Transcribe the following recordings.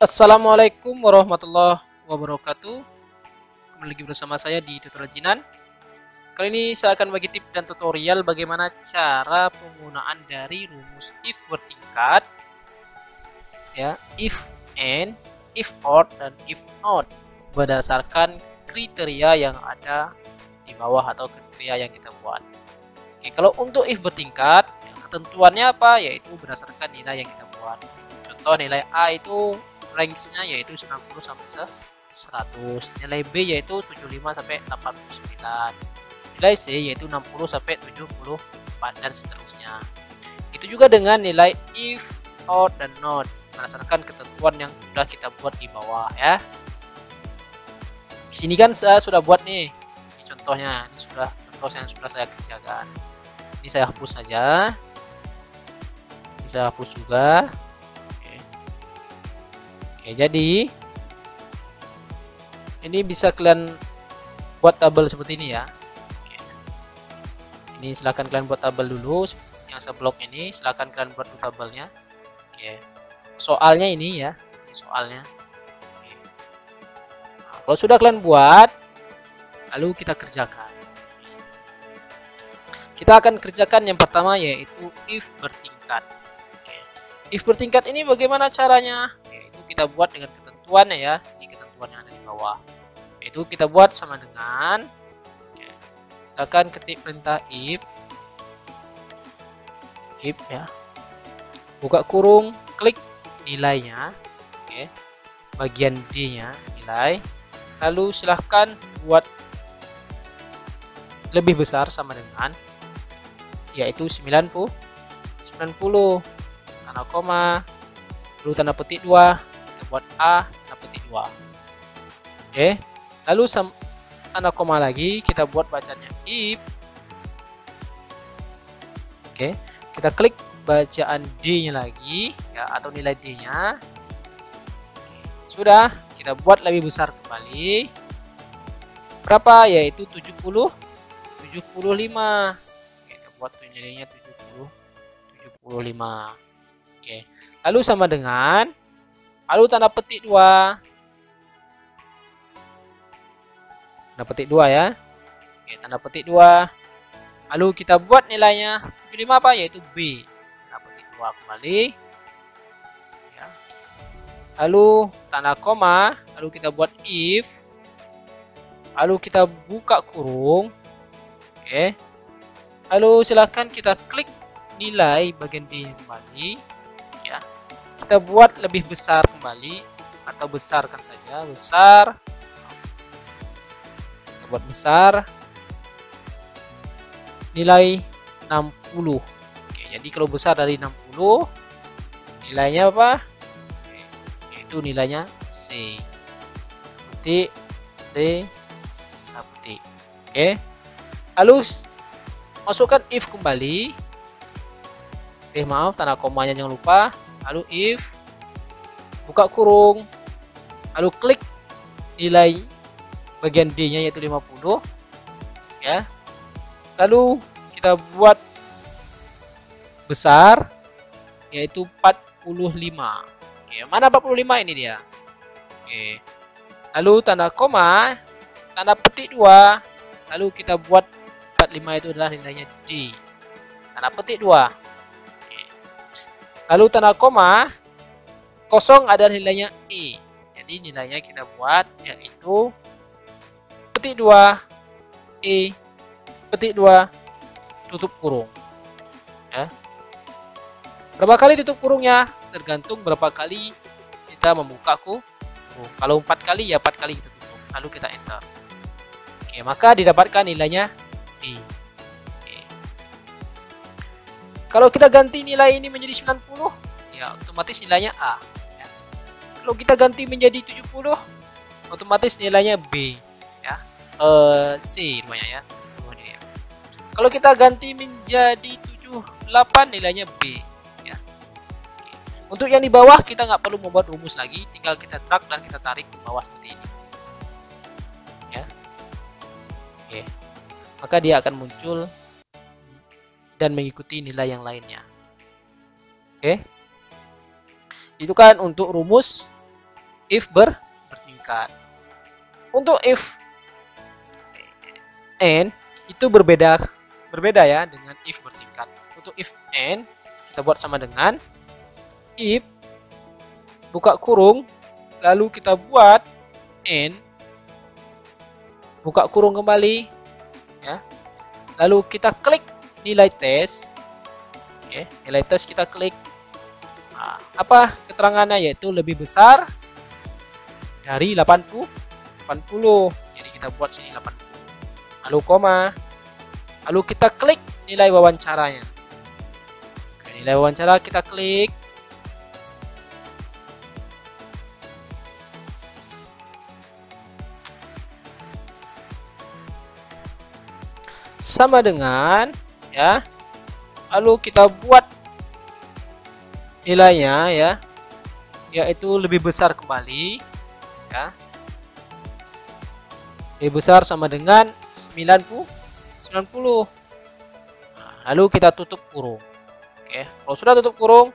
Assalamualaikum warahmatullahi wabarakatuh. Kembali lagi bersama saya di tutorial Jinan. Kali ini saya akan bagi tips dan tutorial bagaimana cara penggunaan dari rumus if bertingkat, ya, if and, if or, dan if not berdasarkan kriteria yang ada di bawah atau kriteria yang kita buat. Oke, kalau untuk if bertingkat, ya, ketentuannya apa? Yaitu berdasarkan nilai yang kita buat. Contoh nilai A itu range-nya yaitu 90 sampai 100, nilai B yaitu 75 sampai 89, nilai C yaitu 60 sampai 74 dan seterusnya. Itu juga dengan nilai if, or, dan not berdasarkan ketentuan yang sudah kita buat di bawah ya. Di sini kan saya sudah buat nih, ini contohnya, ini sudah contoh yang sudah saya kerjakan. Ini saya hapus saja, ini saya hapus juga. Oke, jadi ini bisa kalian buat tabel seperti ini ya. Oke. Ini silahkan kalian buat tabel dulu yang seblok ini, silahkan kalian buat tabelnya. Oke. Soalnya ini ya, ini soalnya. Oke. Nah, kalau sudah kalian buat, lalu kita kerjakan. Kita akan kerjakan yang pertama yaitu if bertingkat. Oke. If bertingkat ini bagaimana caranya? Kita buat dengan ketentuannya ya, ini ketentuan yang ada di bawah, yaitu kita buat sama dengan, silakan ketik perintah if ya, buka kurung, klik nilainya, bagian D nya nilai, lalu silahkan buat lebih besar sama dengan, yaitu 90 tanda koma, lalu tanda petik 2, buat A tanda petik 2. Oke, lalu tanda koma lagi, kita buat bacanya if. Oke, kita klik bacaan D nya lagi ya, atau nilai D nya. Oke, sudah, kita buat lebih besar kembali, berapa, yaitu 75. Oke, kita buat nilainya 75. Oke, lalu sama dengan, lalu tanda petik 2. Tanda petik 2 ya. Oke, tanda petik 2. Lalu kita buat nilainya 75 apa? Yaitu B. Tanda petik 2 kembali. Ya. Lalu tanda koma, lalu kita buat if. Lalu kita buka kurung. Oke. Lalu silakan kita klik nilai bagian D kembali. Ya. Kita buat lebih besar kembali, atau besarkan saja, besar, kita buat besar, nilai 60. Oke, jadi kalau besar dari 60 nilainya apa? Oke, yaitu nilainya C, petik C, petik. Oke, lalu masukkan if kembali. Maaf, tanda komanya jangan lupa. Lalu if, buka kurung, lalu klik nilai bagian D nya yaitu 50 ya, lalu kita buat besar yaitu 45. Oke, mana 45? Ini dia. Oke, lalu tanda koma, tanda petik 2, lalu kita buat 45 itu adalah nilainya D, tanda petik 2. Lalu tanda koma, kosong ada nilainya E. Jadi nilainya kita buat yaitu petik 2, E, petik 2, tutup kurung. Ya. Berapa kali tutup kurungnya? Tergantung berapa kali kita membuka kurung. Kalau 4 kali ya 4 kali kita tutup. Lalu kita enter. Oke, maka didapatkan nilainya D. Kalau kita ganti nilai ini menjadi 90, ya otomatis nilainya A. Ya. Kalau kita ganti menjadi 70, otomatis nilainya B. Ya. C namanya ya. Kalau kita ganti menjadi 78, nilainya B. Ya. Oke. Untuk yang di bawah kita nggak perlu membuat rumus lagi, tinggal kita drag dan kita tarik ke bawah seperti ini. Ya. Oke. Maka dia akan muncul dan mengikuti nilai yang lainnya. Oke. Itu kan untuk rumus if bertingkat. Untuk if n itu berbeda ya dengan if bertingkat. Untuk if n kita buat sama dengan if buka kurung lalu kita buat n buka kurung kembali ya. Lalu kita klik nilai tes. Oke, nilai tes kita klik. Nah, apa keterangannya, yaitu lebih besar dari 80. Jadi kita buat sini 80. Lalu koma. Lalu kita klik nilai wawancaranya. Oke, nilai wawancara kita klik. Sama dengan ya. Lalu kita buat nilainya ya, yaitu lebih besar kembali ya. Lebih besar sama dengan 90. Nah, lalu kita tutup kurung. Oke, kalau sudah tutup kurung,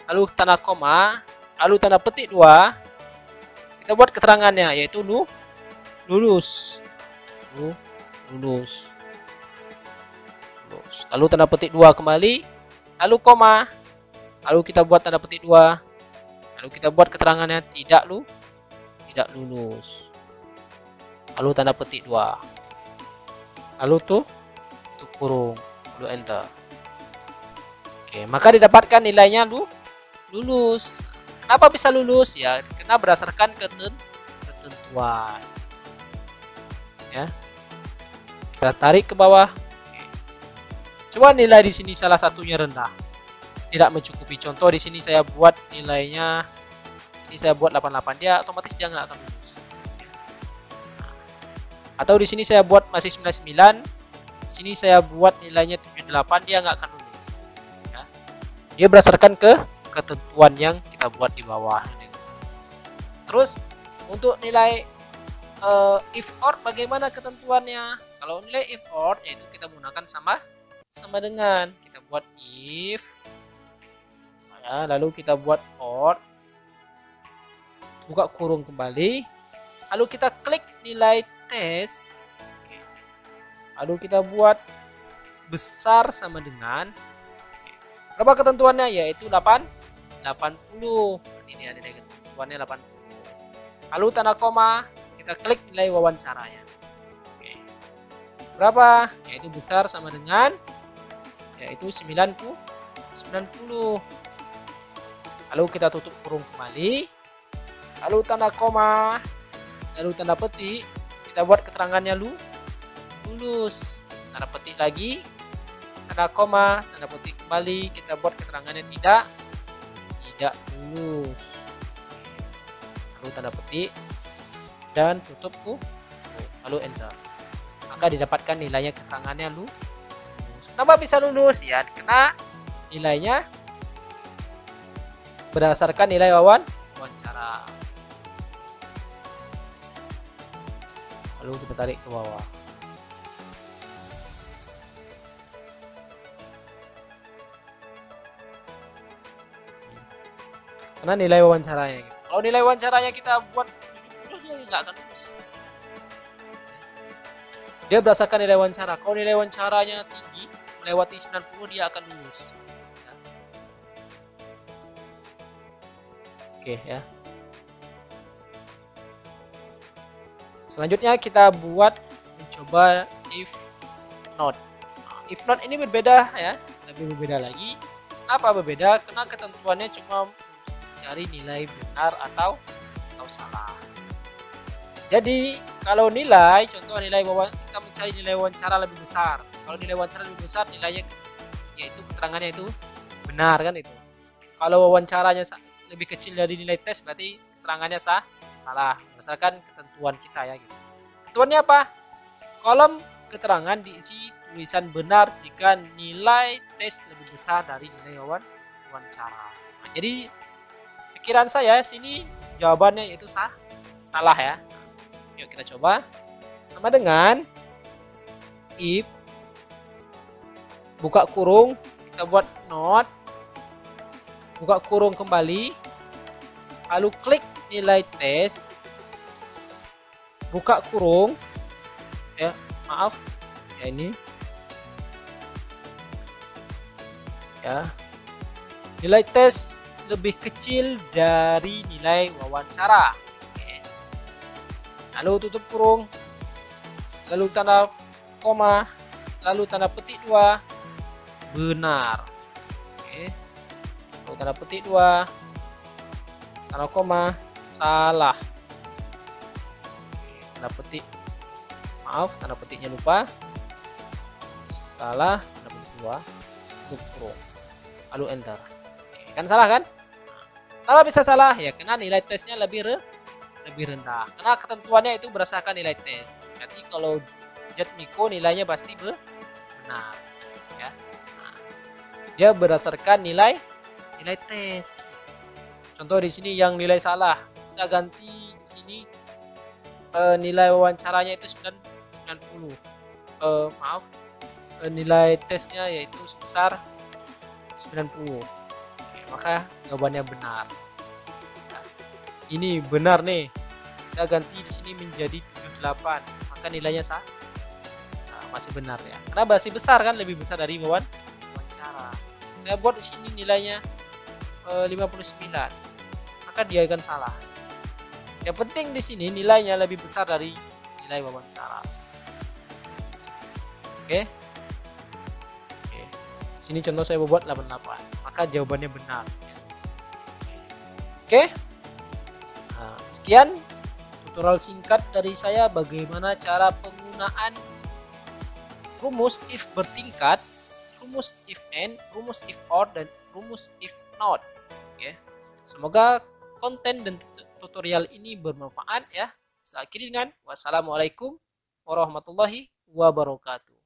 lalu tanda koma, lalu tanda petik 2. Kita buat keterangannya, yaitu lulus. Lulus. Lalu tanda petik 2 kembali, lalu koma, lalu kita buat tanda petik 2, lalu kita buat keterangannya tidak lulus, lalu tanda petik 2, lalu tutup kurung, lalu enter. Oke, maka didapatkan nilainya lulus. Kenapa bisa lulus ya? Karena berdasarkan ketentuan ya. Kita tarik ke bawah. Coba nilai di sini salah satunya rendah, tidak mencukupi. Contoh di sini saya buat nilainya, ini saya buat 88, dia otomatis dia nggak akan lulus. Atau di sini saya buat masih 99, di sini saya buat nilainya 78, dia nggak akan lulus. Ya. Dia berdasarkan ketentuan yang kita buat di bawah. Terus untuk nilai if or bagaimana ketentuannya? Kalau nilai if or yaitu kita menggunakan sama dengan kita buat if ya, lalu kita buat or buka kurung kembali, lalu kita klik nilai tes. Oke. Lalu kita buat besar sama dengan berapa ketentuannya, yaitu 80. Ini ada ketentuannya 80. Lalu tanda koma, kita klik nilai wawancaranya. Oke. Berapa, yaitu besar sama dengan yaitu 90. Lalu kita tutup kurung kembali, lalu tanda koma, lalu tanda petik, kita buat keterangannya lulus, tanda petik lagi, tanda koma, tanda petik kembali, kita buat keterangannya tidak lulus, lalu tanda petik dan tutup lalu enter. Maka didapatkan nilainya keterangannya lulus. Kenapa bisa lulus ya? Karena nilainya berdasarkan nilai wawancara. Lalu kita tarik ke bawah. Karena nilai wawancaranya gitu. Kalau nilai wawancaranya kita buat 70, dia nggak akan lulus. Dia berdasarkan nilai wawancara. Kalau nilai wawancaranya tinggi, melewati 90, dia akan lulus. Ya. Oke ya. Selanjutnya kita buat mencoba if not. If not ini berbeda ya, lebih berbeda lagi. Kenapa berbeda? Karena ketentuannya cuma untuk mencari nilai benar atau salah. Jadi kalau nilai, contoh nilai kita mencari nilai wawancara lebih besar. Kalau nilai wawancara lebih besar, nilainya yaitu keterangannya itu benar kan itu. Kalau wawancaranya lebih kecil dari nilai tes, berarti keterangannya salah berdasarkan ketentuan kita ya gitu. Ketentuannya apa? Kolom keterangan diisi tulisan benar jika nilai tes lebih besar dari nilai wawancara. Nah, jadi pikiran saya sini jawabannya yaitu salah ya. Yuk kita coba. Sama dengan if buka kurung, kita buat not, buka kurung kembali, lalu klik nilai tes, buka kurung, ya maaf, ya ini, ya nilai tes lebih kecil dari nilai wawancara. Oke. Lalu tutup kurung, lalu tanda koma, lalu tanda petik 2, benar. Oke. Lalu tanda petik 2, tanda koma, salah. Tanda petik, maaf, tanda petiknya lupa, salah, tanda petik 2, tutup kurung, lalu enter. Oke, kan salah kan? Kalau bisa salah ya karena nilai tesnya lebih rendah. Karena ketentuannya itu berdasarkan nilai tes. Nanti kalau Jatmiko nilainya pasti benar, ya. Nah, dia berdasarkan nilai tes. Contoh di sini yang nilai salah, saya ganti di sini nilai wawancaranya itu 90. Maaf, nilai tesnya yaitu sebesar 90. Oke, maka jawabannya benar. Nah, ini benar nih. Saya ganti di sini menjadi 78, maka nilainya masih benar ya. Karena masih besar kan, lebih besar dari wawancara. Saya buat di sini nilainya 59, maka dia akan salah. Yang penting di sini nilainya lebih besar dari nilai wawancara. Oke. Sini contoh saya buat 88, maka jawabannya benar. Oke. Nah, sekian tutorial singkat dari saya bagaimana cara penggunaan rumus if bertingkat, rumus if and, rumus if or, dan rumus if not. Oke. Semoga konten dan tutorial ini bermanfaat ya. Saya akhiri dengan wassalamualaikum warahmatullahi wabarakatuh.